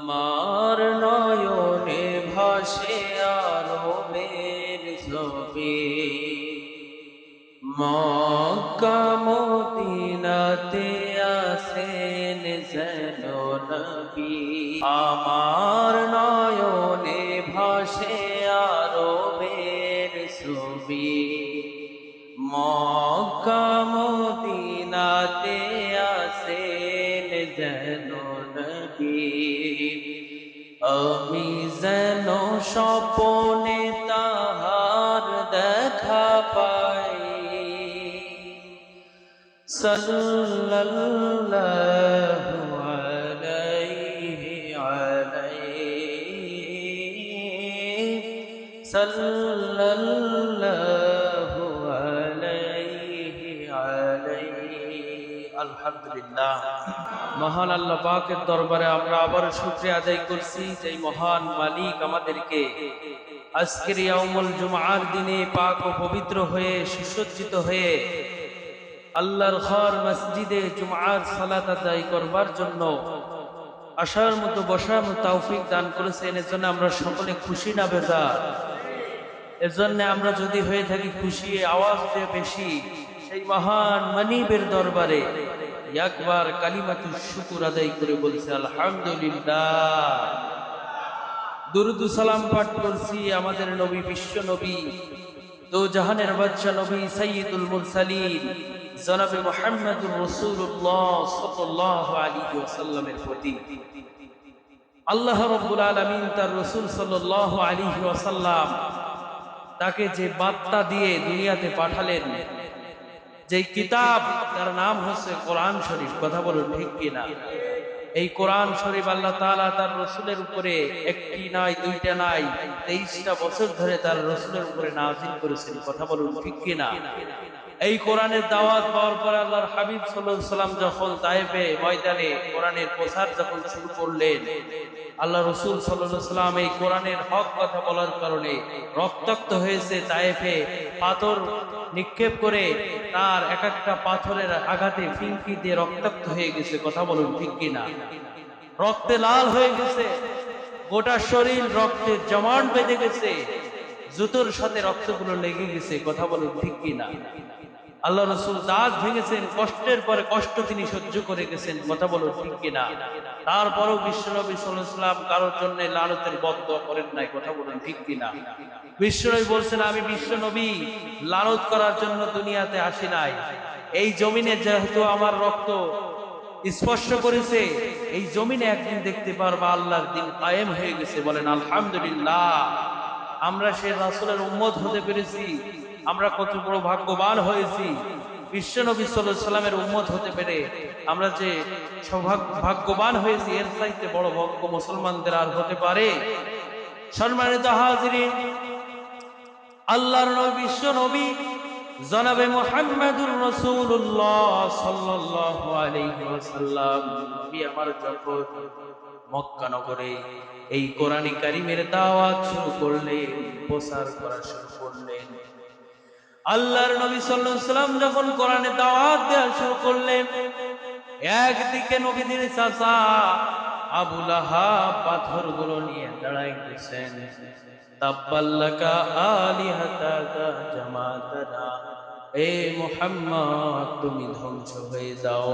আমার নয়নে ভাসে আরবের ছবি, মক্কা মদিনাতে আছেন যেন নবী। আমার নয়নে ভাসে আরবের ছবি, মক্কা মদিনাতে আছেন যেন নবী। আমি যেন স্বপনে তাহার দেখা পাই, সাল্লাল্লাহু আলাইহি সাল্লাল্লাহু আলাইহি আলহামদুলিল্লাহ। মহান আল্লাহ পাকের দরবারে আমরা আবার শুকরিয়া আদায় করছি যে মহান মালিক আমাদেরকে আজকের ইয়াউমুল জুমআর দিনে পাক ও পবিত্র হয়ে সুসজ্জিত হয়ে আল্লাহর ঘর মসজিদে জুমআর সালাত আদায় করবার জন্য আসার মতো বসার মতো তৌফিক দান করেছেন। এর জন্য আমরা সকলে খুশি না বেজার? এর জন্য আমরা যদি হয়ে থাকি খুশি, আওয়াজ দিয়ে বেশি সেই মহান মানিবের দরবারে একবার কালিমাতুশ শুকর আদায় করে বলছি আলহামদুলিল্লাহ। দুরূদ ও সালাম পাঠ করছি আমাদের নবী, বিশ্ব নবী, দো জাহানের বাদশা নবী সাইয়্যিদুল মুরসালিন জনাবে মুহাম্মদুর রাসূলুল্লাহ সাল্লাল্লাহু আলাইহি ওয়াসাল্লামের প্রতি। আল্লাহ রাব্বুল আলামিন তার রাসূল সাল্লাল্লাহু আলাইহি ওয়াসাল্লাম তাকে যে বার্তা দিয়ে দুনিয়াতে পাঠালেন, যে কিতাব তার নাম হচ্ছে কোরআন শরীফ, কথা বলুন ঠিক কিনা? এই কোরআন শরীফ আল্লাহ তাআলা তার রাসূলের উপরে একটি নাই, দুইটা নাই, 23টা বছর ধরে তার রাসূলের উপরে নাযিল করেছেন, কথা বলুন ঠিক কিনা? এই কোরআনের দাওয়াত পাওয়ার পর আল্লাহর হাবিব সাল্লাল্লাহু আলাইহি ওয়াসাল্লাম যখন তায়েফে ময়দানে কোরআনের প্রচার যখন শুরু করলেন, আল্লাহ রাসূল সাল্লাল্লাহু আলাইহি ওয়াসাল্লাম এই কোরআনের হক কথা বলার কারণে রক্তাক্ত হয়েছে। তায়েফে পাথর নিক্ষেপ করে তার এক একটা পাথরের আঘাতে ফিনকি দিয়ে রক্তাক্ত হয়ে গেছে, কথা বলুন ঠিক কিনা? রক্তে লাল হয়ে গেছে, গোটা শরীর রক্তে জমাট বেঁধে গেছে, জুতোর সাথে রক্তগুলো লেগে গেছে, কথা বলুন ঠিক কিনা? আল্লাহ রাসূল দাঁত ভেঙেছেন, কষ্টের পরে কষ্ট তিনি সহ্য করে গেছেন, কথা বলুন ঠিক কিনা? তারপরও বিশ্বনবী সাল্লাল্লাহু আলাইহি ওয়াসাল্লাম কারোর জন্য লানতের বদদোয়া করেন নাই, কথা বলুন ঠিক কিনা? বিশ্বনবী বলছেন, আমি বিশ্বনবী লানত করার জন্য দুনিয়াতে আসি নাই। এই জমিনে যেহেতু আমার রক্ত স্পর্শ করেছে, এই জমিনে একদিন দেখতে পারবা আল্লাহর দিন কায়েম হয়ে গেছে, বলেন আলহামদুলিল্লাহ। আমরা সেই রাসূলের উম্মত হতে পেরেছি, আমরা কত বড় ভাগ্যবান হয়েছি। বিশ্বনবী সাল্লাল্লাহু আলাইহি ওয়াসাল্লামের উম্মত হতে পেরে আমরা যে ভাগ্যবান হয়েছি, এর চাইতে বড় ভাগ্য মুসলমানদের আর হতে পারে? সম্মানিত হাজিরিন, আল্লাহর নবী, বিশ্ব নবী জনাবে মুহাম্মদুর রাসূলুল্লাহ সাল্লাল্লাহু আলাইহি ওয়াসাল্লাম নবী আমার যখন মক্কা নগরে এই কোরআন কারীমের দাওয়াত শুরু করলেন, প্রচার করা শুরু করলেন, আল্লাহর নবী সাল্লাল্লাহু আলাইহি ওয়াসাল্লাম যখন কোরআনের দাওয়াত দেওয়া শুরু করলেন, একদিকে নবীদের চাচা আবু লাহাব পাথরগুলো নিয়ে দাঁড়ায় গেছেন, তাব্বাল্লাকা আলিহাতাকা জামাতানা, এ মুহাম্মদ তুমি ধ্বংস হয়ে যাও।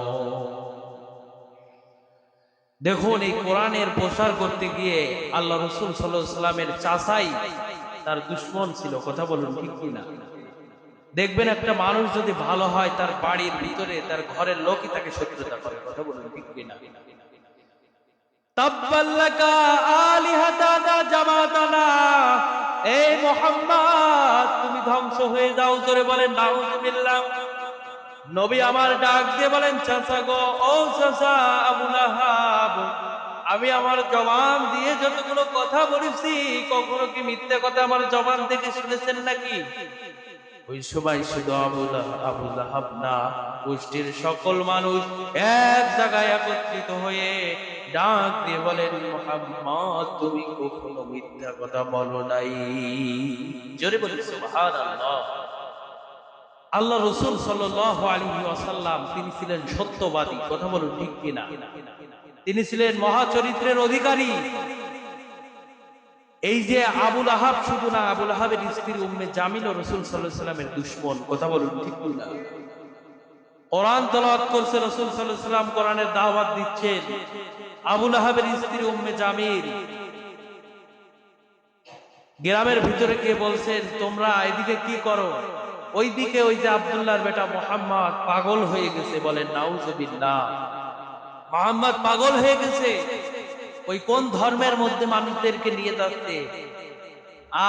দেখুন, এই কোরআনের প্রচার করতে গিয়ে আল্লাহ রাসূল সাল্লাল্লাহু আলাইহি ওয়াসাল্লামের চাচাই তার দুশমন ছিল, কথা বলুন ঠিক কিনা? দেখবেন একটা মানুষ যদি ভালো হয়, তার বাড়ির ভিতরে তার ঘরের লোকই তাকে শত্রুতা করে, কথা বলুন ঠিক কিনা? তাব্বাল্লাকা আলিহাতানা জামাতানা, এ মুহাম্মদ তুমি ধ্বংস হয়ে যাও। জোরে বলেন নাউযুবিল্লাহ। নবী আমার ডাক দিয়ে বলেন, চাচা গো, ও চাচা আবু লাহাব, আমি আমার জবান দিয়ে যতগুলো কথা বলেছি, কখনো কি মিথ্যা কথা আমার জবান থেকে শুনেছেন নাকি? ওই সময় শুধু আবু লাহাব না, গোষ্ঠীর সকল মানুষ এক জায়গায় একত্রিত হয়ে ডাক দিয়ে বলেন, মুহাম্মদ তুমি কখনো মিথ্যা কথা বলো নাই। জোরে বলেন সুবহানাল্লাহ। আল্লাহ রাসূল সাল্লাল্লাহু আলাইহি ওয়াসাল্লাম তিনি ছিলেন সত্যবাদী, কথা বলুন ঠিক কিনা? তিনি ছিলেন মহাচরিত্রের অধিকারী। এই যে আবুল আহাব, শুধু না, আবুল আহাবের স্ত্রী উম্মে জামিল ও রাসূল সাল্লাল্লাহু আলাইহি ওয়াসাল্লামের দুশমন। কথা বলুন ঠিক না? কোরআন তেলাওয়াত করছে রাসূল সাল্লাল্লাহু আলাইহি ওয়াসাল্লাম, কোরআনের দাওয়াত দিচ্ছেন। আবুল আহাবের স্ত্রী উম্মে জামিল গ্রামের ভিতরে গিয়ে বলছেন, তোমরা এদিকে কি করো? ওইদিকে ওই যে আব্দুল্লাহর বেটা মুহাম্মদ পাগল হয়ে গেছে। বলেন নাউজুবিল্লাহ। মুহাম্মদ পাগল হয়ে গেছে। ওই কোন ধর্মের মধ্যে মানুষদেরকে নিয়ে যাচ্ছে,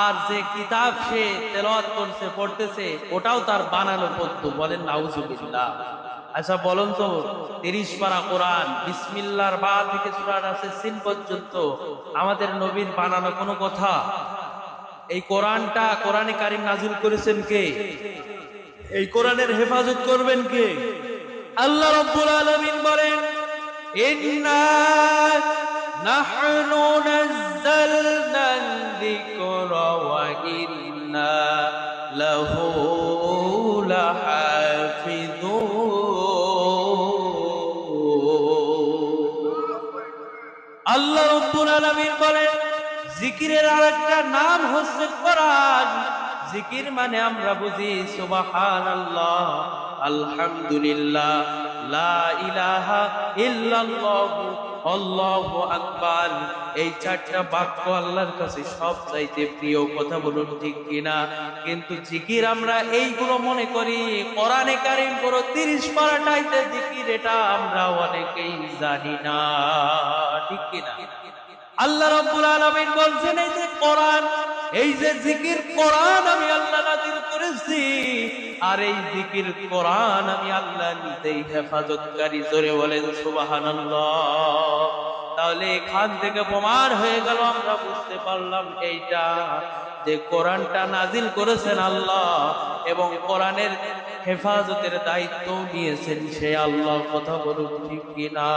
আর যে কিতাব সে তেলাওয়াত করছে, পড়তেছে, ওটাও তার বানানো পদ্য। বলেন নাউজুবিল্লাহ। আচ্ছা বলুন তো, 30 পারা কোরআন, বিসমিল্লাহর বা থেকে সূরা নাসের সিন পর্যন্ত আমাদের নবীর বানানো কোনো কথা? এই কোরআনটা, কোরআনে কারীম নাযিল করেছেন কে? এই কোরআনের হেফাজত করবেন কে? আল্লাহ রাব্বুল আলামিন বলেন, ইন্না নাহনু নাযালনা যিকরা ওয়া ইন্না লাহু লাহাফিযুন। আল্লাহ রাব্বুল আলামিন বলেন, জিকিরের আরেকটা নাম হচ্ছে কোরআন। জিকির মানে আমরা বুঝি সুবহানাল্লাহ, আলহামদুলিল্লাহ, লা ইলাহা ইল্লাল্লাহ, আল্লাহু আকবার। এই চারটা বাক্য আল্লাহর কাছে সবচাইতে প্রিয়। কথা বলুন ঠিক কিনা? কিন্তু জিকির আমরা এইগুলো মনে করি, কোরআনে কারীম পুরো 30 পারাটাইতে জিকির, এটা আমরা অনেকেই জানি না। ঠিক কিনা? আল্লাহ রাব্বুল আলামিন বলছেন, এই যে কোরআন, এই যে জিকির, কোরআন আমি আল্লাহ নাযিল করেছি, আর এই জিকির কোরআন আমি আল্লাহ নিজেই হেফাজতকারী। জোরে বলেন সুবহানাল্লাহ। তাহলে এখান থেকে প্রমাণ হয়ে গেল, আমরা বুঝতে পারলাম এইটা, যে কোরআনটা নাযিল করেছেন আল্লাহ, এবং কোরআনের হেফাজতের দায়িত্ব নিয়েছেন সে আল্লাহ। কথা বলুন ঠিক কিনা?